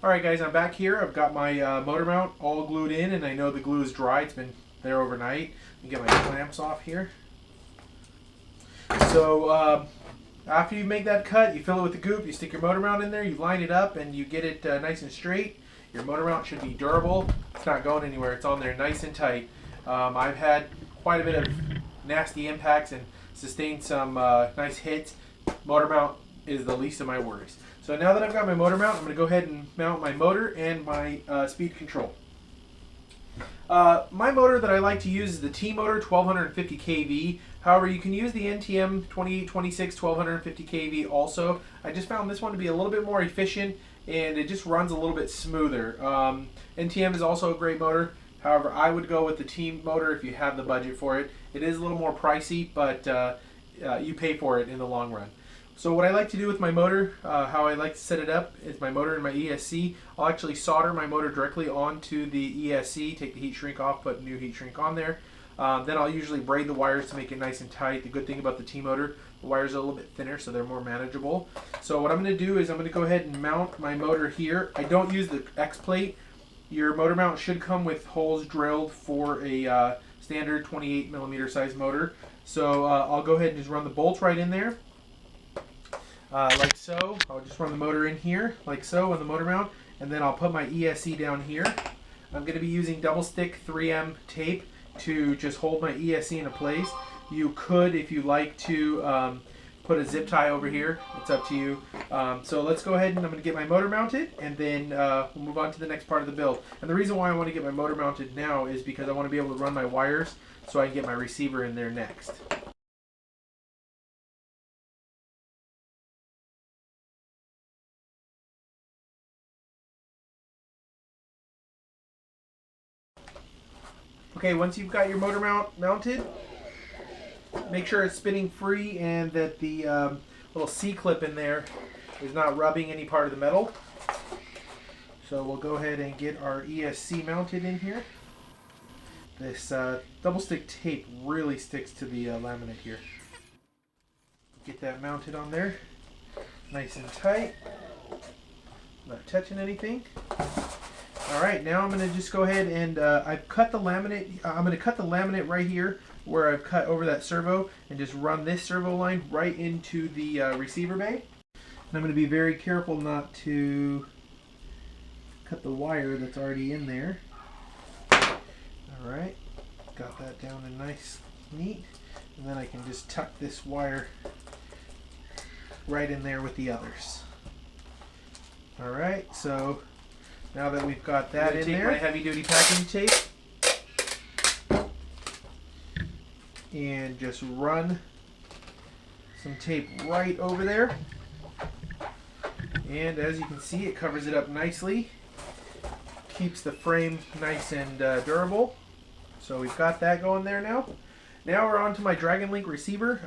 Alright guys, I'm back here. I've got my motor mount all glued in, and I know the glue is dry. It's been there overnight. Let me get my clamps off here. So after you make that cut, you fill it with the goop, you stick your motor mount in there, you line it up, and you get it nice and straight. Your motor mount should be durable. It's not going anywhere. It's on there nice and tight. I've had quite a bit of nasty impacts and sustained some nice hits. Motor mount is the least of my worries. So now that I've got my motor mount, I'm going to go ahead and mount my motor and my speed control. My motor that I like to use is the T motor, 1250 kV. However, you can use the NTM 2826 1250 kV also. I just found this one to be a little bit more efficient, and it just runs a little bit smoother. NTM is also a great motor. However, I would go with the T motor if you have the budget for it. It is a little more pricey, but you pay for it in the long run. So what I like to do with my motor, how I like to set it up, is my motor and my ESC. I'll actually solder my motor directly onto the ESC, take the heat shrink off, put a new heat shrink on there. Then I'll usually braid the wires to make it nice and tight. The good thing about the T motor, the wires are a little bit thinner, so they're more manageable. So what I'm going to do is I'm going to go ahead and mount my motor here. I don't use the X plate. Your motor mount should come with holes drilled for a standard 28 millimeter size motor. So I'll go ahead and just run the bolts right in there. Like so. I'll just run the motor in here, like so, on the motor mount, and then I'll put my ESC down here. I'm going to be using double stick 3M tape to just hold my ESC into place. You could, if you like, to put a zip tie over here. It's up to you. So let's go ahead and I'm going to get my motor mounted, and then we'll move on to the next part of the build. And the reason why I want to get my motor mounted now is because I want to be able to run my wires so I can get my receiver in there next. Okay, once you've got your motor mount mounted, make sure it's spinning free and that the little C-clip in there is not rubbing any part of the metal. So we'll go ahead and get our ESC mounted in here. This double stick tape really sticks to the laminate here. Get that mounted on there, nice and tight, not touching anything. Alright, now I'm going to just go ahead and I've cut the laminate. I'm going to cut the laminate right here where I've cut over that servo and just run this servo line right into the receiver bay. And I'm going to be very careful not to cut the wire that's already in there. Alright, got that down and nice, neat. And then I can just tuck this wire right in there with the others. Alright, so now that we've got that in there, my heavy duty packing tape and just run some tape right over there. And as you can see, it covers it up nicely, keeps the frame nice and durable. So we've got that going there now. Now we're on to my Dragon Link receiver.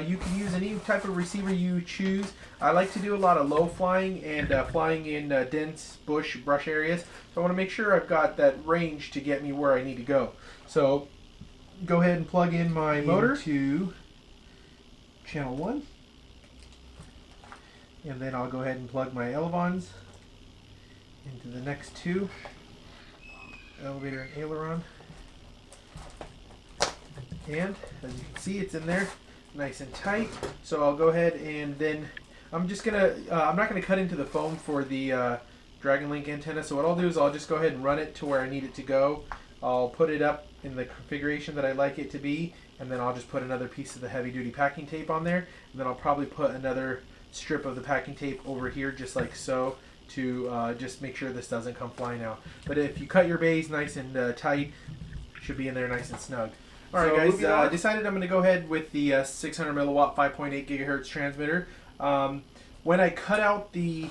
You can use any type of receiver you choose. I like to do a lot of low flying and flying in dense brush areas. So I want to make sure I've got that range to get me where I need to go. So go ahead and plug in my motor to channel 1. And then I'll go ahead and plug my elevons into the next two. Elevator and aileron. And as you can see, it's in there nice and tight. So I'll go ahead and then I'm just gonna I'm not gonna cut into the foam for the Dragon Link antenna. So what I'll do is I'll just go ahead and run it to where I need it to go. I'll put it up in the configuration that I like it to be, and then I'll just put another piece of the heavy duty packing tape on there, and then I'll probably put another strip of the packing tape over here just like so to just make sure this doesn't come flying out. But if you cut your bays nice and tight, it should be in there nice and snug. Alright guys, I decided I'm going to go ahead with the 600 milliwatt 5.8 gigahertz transmitter. When I cut out the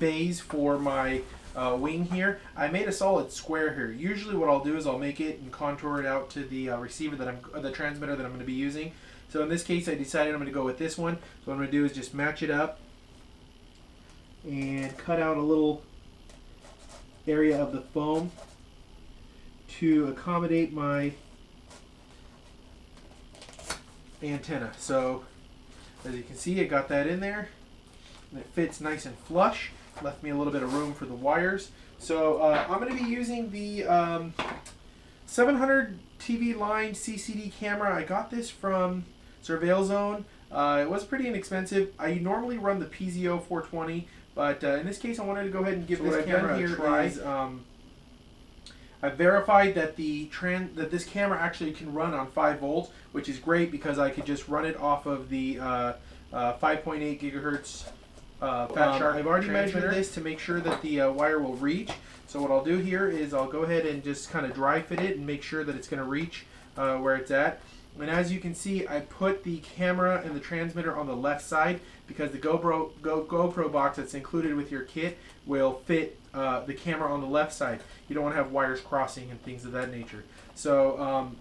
bays for my wing here, I made a solid square here. Usually what I'll do is I'll make it and contour it out to the receiver that the transmitter that I'm going to be using. So in this case I decided I'm going to go with this one. So what I'm going to do is just match it up and cut out a little area of the foam to accommodate my antenna. So as you can see, I got that in there and it fits nice and flush. left me a little bit of room for the wires. So I'm going to be using the 700 TV line CCD camera. I got this from Servos. It was pretty inexpensive. I normally run the PZO 420, but in this case I wanted to go ahead and give this camera a try. I verified that this camera actually can run on 5 volts, which is great because I could just run it off of the 5.8 gigahertz Fat Shark. I've already measured this to make sure that the wire will reach. So what I'll do here is I'll go ahead and just kind of dry fit it and make sure that it's going to reach where it's at. And as you can see, I put the camera and the transmitter on the left side because the GoPro box that's included with your kit will fit the camera on the left side. You don't want to have wires crossing and things of that nature. So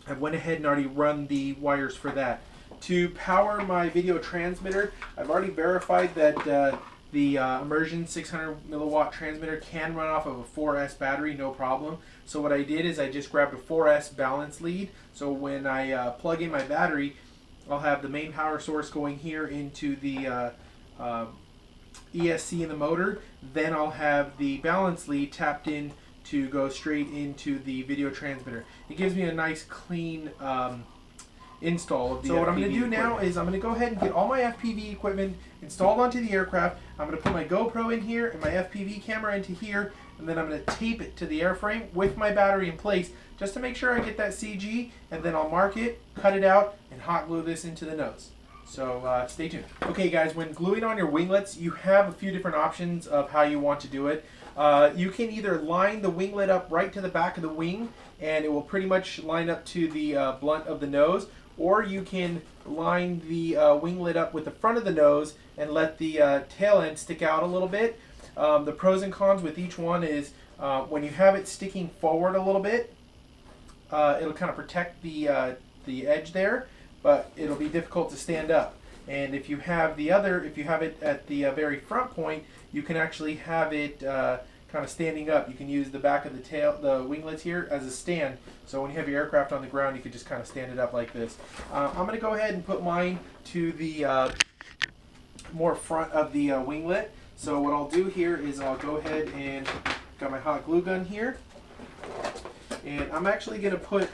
I went ahead and already run the wires for that. To power my video transmitter, I've already verified that the immersion 600 milliwatt transmitter can run off of a 4S battery, no problem. So what I did is I just grabbed a 4S balance lead. So when I plug in my battery, I'll have the main power source going here into the ESC in the motor. Then I'll have the balance lead tapped in to go straight into the video transmitter. It gives me a nice clean install of the So what I'm going to do now is I'm going to go ahead and get all my FPV equipment installed onto the aircraft. I'm going to put my GoPro in here and my FPV camera into here, and then I'm going to tape it to the airframe with my battery in place just to make sure I get that CG, and then I'll mark it, cut it out, and hot glue this into the nose. So stay tuned. Okay guys, when gluing on your winglets, you have a few different options of how you want to do it. You can either line the winglet up right to the back of the wing, and it will pretty much line up to the blunt of the nose, or you can line the winglet up with the front of the nose and let the tail end stick out a little bit. The pros and cons with each one is when you have it sticking forward a little bit, it'll kind of protect the edge there, but it'll be difficult to stand up. And if you have it at the very front point, you can actually have it kind of standing up. You can use the back of the winglets here as a stand. So when you have your aircraft on the ground, you can just kind of stand it up like this. I'm going to go ahead and put mine to the more front of the winglet. So what I'll do here is I'll go ahead and got my hot glue gun here, and I'm actually going to put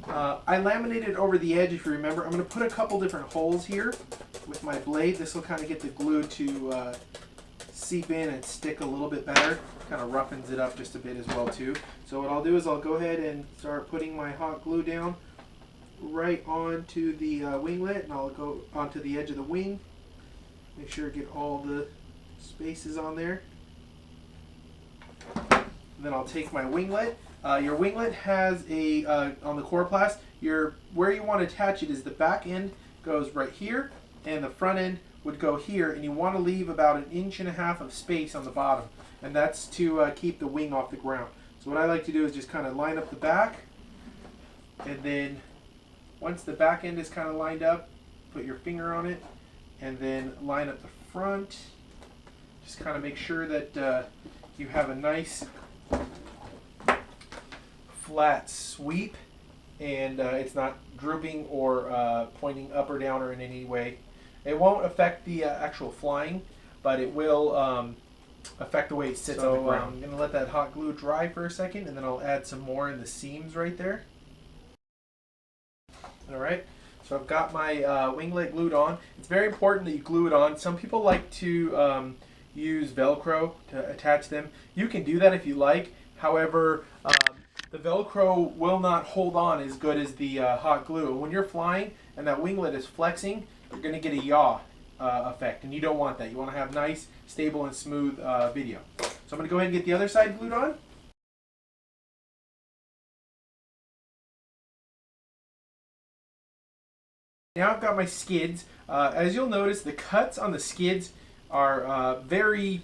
I laminated over the edge, if you remember. I'm going to put a couple different holes here with my blade. This will kind of get the glue to seep in and stick a little bit better. Kind of roughens it up just a bit as well too. So what I'll do is I'll go ahead and start putting my hot glue down right onto the winglet, and I'll go onto the edge of the wing. Make sure to get all the spaces on there. And then I'll take my winglet. Your winglet has a, on the coroplast, where you want to attach it is the back end goes right here, and the front end would go here, and you want to leave about 1.5 inches of space on the bottom, and that's to keep the wing off the ground. So what I like to do is just kind of line up the back, and then once the back end is kind of lined up, put your finger on it, and then line up the front. Just kind of make sure that you have a nice flat sweep, and it's not drooping or pointing up or down or in any way. It won't affect the actual flying, but it will affect the way it sits on the ground. I'm going to let that hot glue dry for a second, and then I'll add some more in the seams right there. Alright, so I've got my winglet glued on. It's very important that you glue it on. Some people like to use Velcro to attach them. You can do that if you like. However, the Velcro will not hold on as good as the hot glue. When you're flying and that winglet is flexing, you're going to get a yaw effect, and you don't want that. You want to have nice, stable, and smooth video. So I'm going to go ahead and get the other side glued on. Now I've got my skids. As you'll notice, the cuts on the skids are very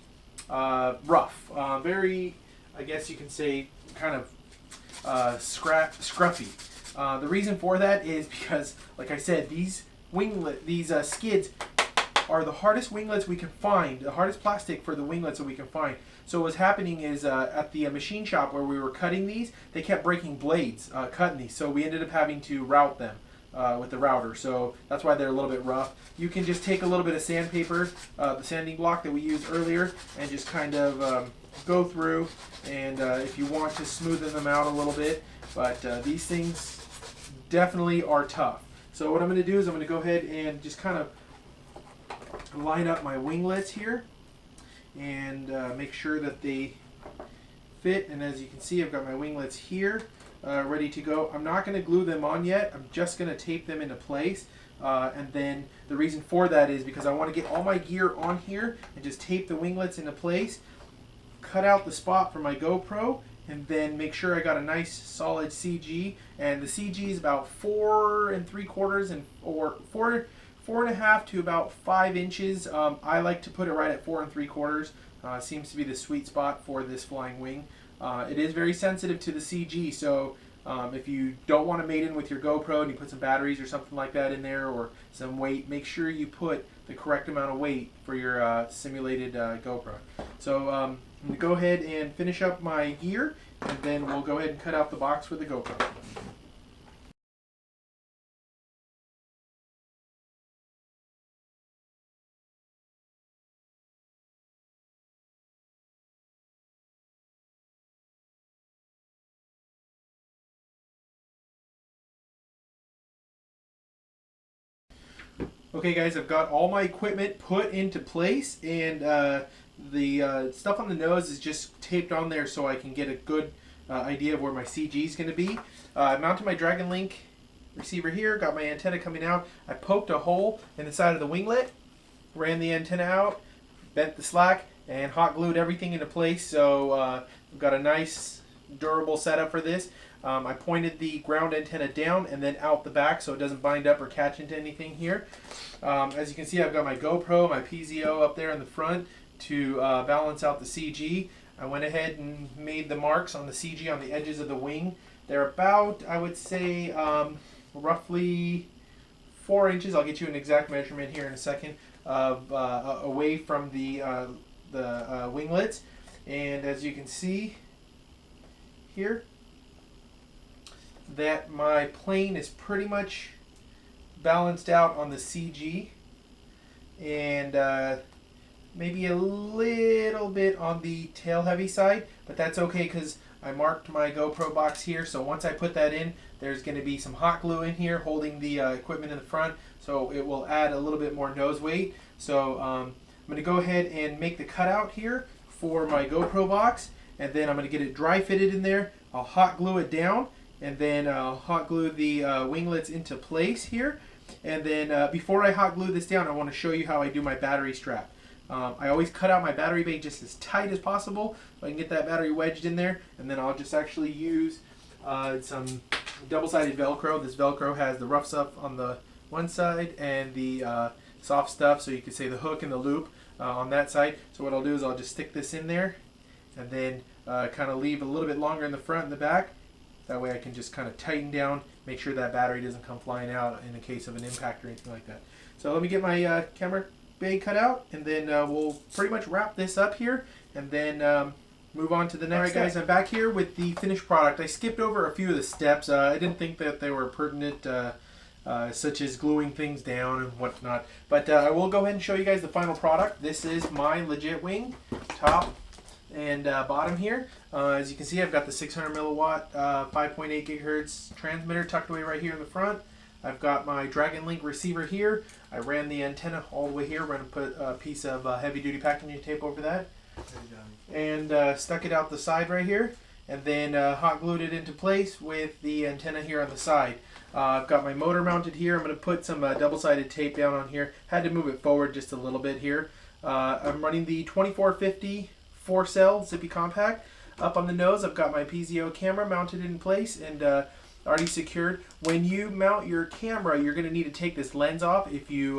rough, very, I guess you can say, kind of scruffy. The reason for that is because, like I said, these skids are the hardest winglets we can find, the hardest plastic for the winglets that we can find. So what's happening is at the machine shop where we were cutting these, they kept breaking blades cutting these, so we ended up having to route them. with the router, so that's why they're a little bit rough. You can just take a little bit of sandpaper, the sanding block that we used earlier, and just kind of go through, and if you want to smoothen them out a little bit, but these things definitely are tough. So what I'm going to do is I'm going to go ahead and just kind of line up my winglets here and make sure that they fit, and as you can see, I've got my winglets here ready to go. I'm not going to glue them on yet. I'm just going to tape them into place, and then the reason for that is because I want to get all my gear on here and just tape the winglets into place, cut out the spot for my GoPro, and then make sure I got a nice solid CG. And the CG is about 4 3/4 or 4.5 to about 5 inches. I like to put it right at 4 3/4. Seems to be the sweet spot for this flying wing. It is very sensitive to the CG, so if you don't want to maiden with your GoPro and you put some batteries or something like that in there, or some weight, make sure you put the correct amount of weight for your simulated GoPro. So I'm going to go ahead and finish up my gear, and then we'll go ahead and cut out the box for the GoPro. Okay guys, I've got all my equipment put into place, and the stuff on the nose is just taped on there so I can get a good idea of where my CG is going to be. I mounted my Dragon Link receiver here, got my antenna coming out. I poked a hole in the side of the winglet, ran the antenna out, bent the slack, and hot glued everything into place. So I've got a nice durable setup for this. I pointed the ground antenna down and then out the back so it doesn't bind up or catch into anything here. As you can see, I've got my GoPro, my PZO up there in the front to balance out the CG. I went ahead and made the marks on the CG on the edges of the wing. They're about, I would say, roughly 4 inches. I'll get you an exact measurement here in a second, away from the winglets. And as you can see here, that my plane is pretty much balanced out on the CG, and maybe a little bit on the tail heavy side, but that's okay because I marked my GoPro box here. So once I put that in, there's going to be some hot glue in here holding the equipment in the front, so it will add a little bit more nose weight. So I'm going to go ahead and make the cutout here for my GoPro box, and then I'm going to get it dry fitted in there. I'll hot glue it down, and then hot glue the winglets into place here. And then before I hot glue this down, I want to show you how I do my battery strap. I always cut out my battery bay just as tight as possible so I can get that battery wedged in there, and then I'll just actually use some double-sided Velcro. This Velcro has the rough stuff on the one side and the soft stuff, so you could say the hook and the loop on that side. So what I'll do is I'll just stick this in there, and then kind of leave a little bit longer in the front and the back. That way I can just kind of tighten down, make sure that battery doesn't come flying out in the case of an impact or anything like that. So let me get my camera bay cut out, and then we'll pretty much wrap this up here, and then move on to the next. Alright guys, I'm back here with the finished product. I skipped over a few of the steps. I didn't think that they were pertinent, such as gluing things down and whatnot. But I will go ahead and show you guys the final product. This is my legit wing, top and bottom here. As you can see, I've got the 600 milliwatt 5.8 gigahertz transmitter tucked away right here in the front. I've got my Dragon Link receiver here. I ran the antenna all the way here. We're going to put a piece of heavy duty packaging tape over that, and stuck it out the side right here, and then hot glued it into place with the antenna here on the side. I've got my motor mounted here. I'm going to put some double-sided tape down on here. Had to move it forward just a little bit here. I'm running the 2450 4-cell Zippy Compact. Up on the nose, I've got my PZO camera mounted in place and already secured. When you mount your camera, you're going to need to take this lens off. If you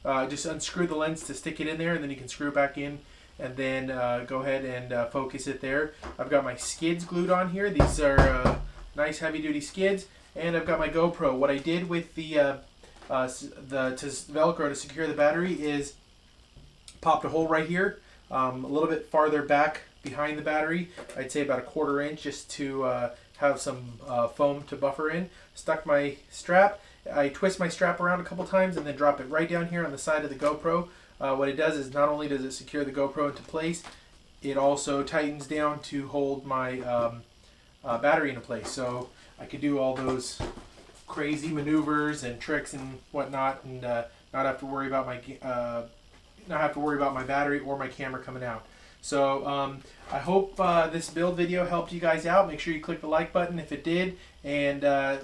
just unscrew the lens to stick it in there, and then you can screw it back in, and then go ahead and focus it there. I've got my skids glued on here. These are nice heavy-duty skids, and I've got my GoPro. What I did with the Velcro to secure the battery is popped a hole right here, a little bit farther back behind the battery. I'd say about a 1/4 inch, just to have some foam to buffer in. Stuck my strap, I twist my strap around a couple times and then drop it right down here on the side of the GoPro. What it does is not only does it secure the GoPro into place, it also tightens down to hold my battery into place. So I could do all those crazy maneuvers and tricks and whatnot, and not have to worry about my battery or my camera coming out. So I hope this build video helped you guys out. Make sure you click the like button if it did, and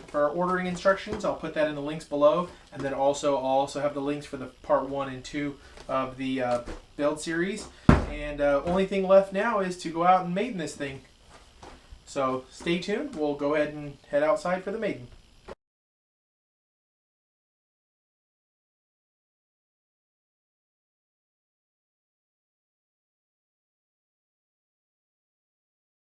for our ordering instructions, I'll put that in the links below, and then I'll also have the links for the part 1 and 2 of the build series. And only thing left now is to go out and maiden this thing. So stay tuned. We'll go ahead and head outside for the maiden.